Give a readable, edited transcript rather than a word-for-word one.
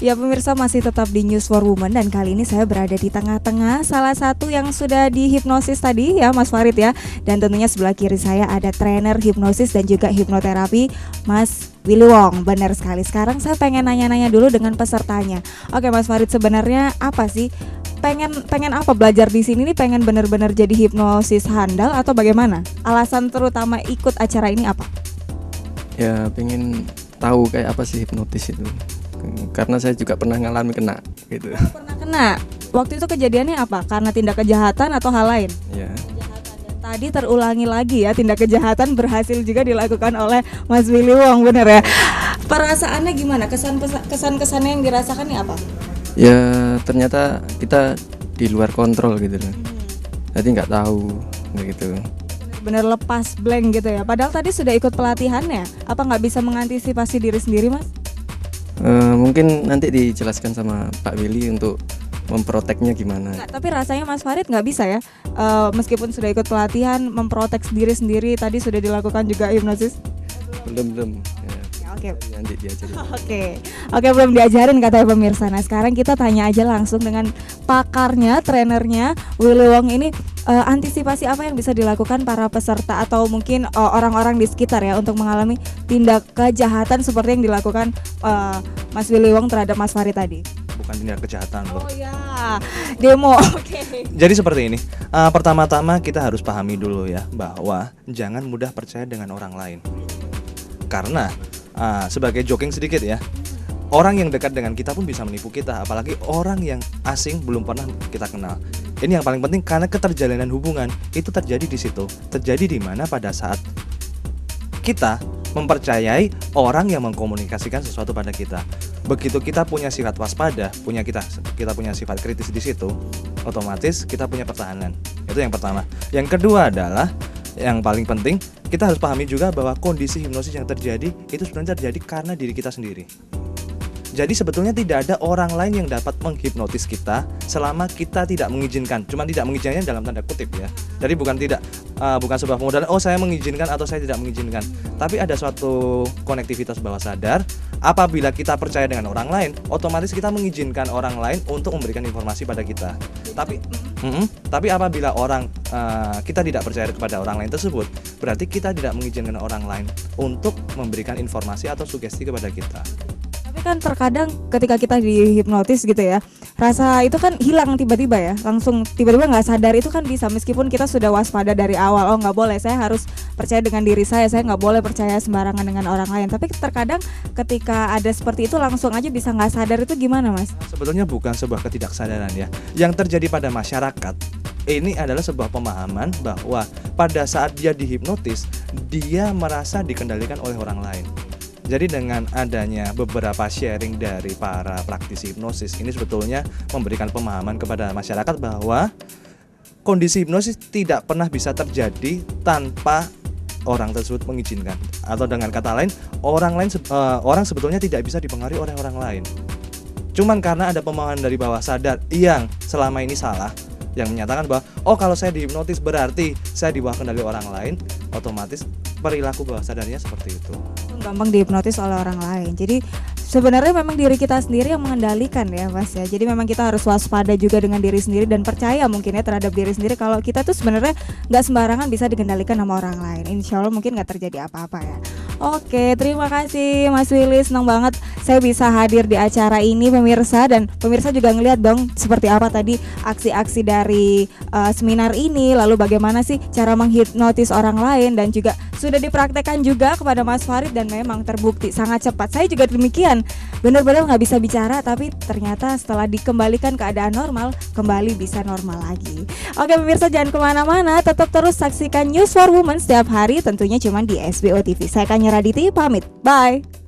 Ya pemirsa, masih tetap di News for Women dan kali ini saya berada di tengah-tengah salah satu yang sudah dihipnosis tadi ya Mas Farid ya. Dan tentunya sebelah kiri saya ada trainer hipnosis dan juga hipnoterapi Mas Willy Wong. Benar sekali. Sekarang saya pengen nanya-nanya dulu dengan pesertanya. Oke Mas Farid, sebenarnya apa sih? Pengen apa belajar di sini nih? Pengen benar-benar jadi hipnosis handal atau bagaimana? Alasan terutama ikut acara ini apa? Ya pengen tahu kayak apa sih hipnotis itu. Karena saya juga pernah ngalami kena gitu. Pernah kena. Waktu itu kejadiannya apa? Karena tindak kejahatan atau hal lain? Ya. Kejahatan. Dan tadi terulangi lagi ya, tindak kejahatan berhasil juga dilakukan oleh Mas Willy Wong, bener ya? Perasaannya gimana? Kesan-kesannya yang dirasakan nih apa? Ya ternyata kita di luar kontrol gitu loh. Jadi nggak tahu gitu. Bener lepas blank gitu ya. Padahal tadi sudah ikut pelatihannya. Apa nggak bisa mengantisipasi diri sendiri, Mas? Mungkin nanti dijelaskan sama Pak Willy untuk memproteknya gimana. Nggak, tapi rasanya Mas Farid nggak bisa ya, meskipun sudah ikut pelatihan memprotek diri sendiri. Tadi sudah dilakukan juga hipnosis? Belum ya. Oke. Nanti diajarin. Oke, belum diajarin katanya pemirsa. Nah sekarang kita tanya aja langsung dengan pakarnya, trenernya Willy Wong ini. Antisipasi apa yang bisa dilakukan para peserta atau mungkin orang-orang di sekitar ya untuk mengalami tindak kejahatan seperti yang dilakukan Mas Willy Wong terhadap Mas Farid tadi? Bukan tindak kejahatan loh. Oh ya, demo. Oke. Jadi seperti ini. Pertama-tama kita harus pahami dulu ya bahwa jangan mudah percaya dengan orang lain. Karena sebagai joking sedikit ya, orang yang dekat dengan kita pun bisa menipu kita, apalagi orang yang asing belum pernah kita kenal. Ini yang paling penting karena keterjalanan hubungan itu terjadi di situ. Terjadi di mana pada saat kita mempercayai orang yang mengkomunikasikan sesuatu pada kita. Begitu kita punya sifat waspada, kita punya sifat kritis di situ, otomatis kita punya pertahanan. Itu yang pertama. Yang kedua adalah yang paling penting, kita harus pahami juga bahwa kondisi hipnosis yang terjadi itu sebenarnya terjadi karena diri kita sendiri. Jadi sebetulnya tidak ada orang lain yang dapat menghipnotis kita selama kita tidak mengizinkan. Cuma tidak mengizinkan dalam tanda kutip ya. Jadi bukan sebuah pemodalan, oh saya mengizinkan atau saya tidak mengizinkan. Tapi ada suatu konektivitas bawah sadar. Apabila kita percaya dengan orang lain, otomatis kita mengizinkan orang lain untuk memberikan informasi pada kita. Tapi apabila kita tidak percaya kepada orang lain tersebut, berarti kita tidak mengizinkan orang lain untuk memberikan informasi atau sugesti kepada kita. Tapi kan terkadang ketika kita dihipnotis gitu ya, rasa itu kan hilang tiba-tiba ya, langsung tiba-tiba nggak sadar. Itu kan bisa meskipun kita sudah waspada dari awal, oh nggak boleh, saya harus percaya dengan diri saya nggak boleh percaya sembarangan dengan orang lain. Tapi terkadang ketika ada seperti itu langsung aja bisa nggak sadar, itu gimana Mas? Sebetulnya bukan sebuah ketidaksadaran ya. Yang terjadi pada masyarakat ini adalah sebuah pemahaman bahwa pada saat dia dihipnotis, dia merasa dikendalikan oleh orang lain. Jadi dengan adanya beberapa sharing dari para praktisi hipnosis ini sebetulnya memberikan pemahaman kepada masyarakat bahwa kondisi hipnosis tidak pernah bisa terjadi tanpa orang tersebut mengizinkan. Atau dengan kata lain, orang sebetulnya tidak bisa dipengaruhi oleh orang lain. Cuman karena ada pemahaman dari bawah sadar yang selama ini salah, yang menyatakan bahwa oh kalau saya dihipnotis berarti saya di bawah kendali orang lain, otomatis perilaku bawah sadarnya seperti itu. Gampang dihipnotis oleh orang lain. Jadi sebenarnya memang diri kita sendiri yang mengendalikan ya Mas ya. Jadi memang kita harus waspada juga dengan diri sendiri dan percaya mungkin ya terhadap diri sendiri kalau kita tuh sebenarnya nggak sembarangan bisa dikendalikan sama orang lain. Insya Allah mungkin nggak terjadi apa-apa ya. Oke, terima kasih Mas Willy, senang banget saya bisa hadir di acara ini pemirsa, dan pemirsa juga ngeliat dong seperti apa tadi aksi-aksi dari seminar ini, lalu bagaimana sih cara menghipnotis orang lain, dan juga sudah dipraktekkan juga kepada Mas Farid dan memang terbukti sangat cepat. Saya juga demikian, benar-benar nggak bisa bicara tapi ternyata setelah dikembalikan keadaan normal kembali bisa normal lagi. Oke pemirsa, jangan kemana-mana, tetap terus saksikan News for Women setiap hari tentunya cuma di SBO TV. Saya Kanya Raditi pamit, bye.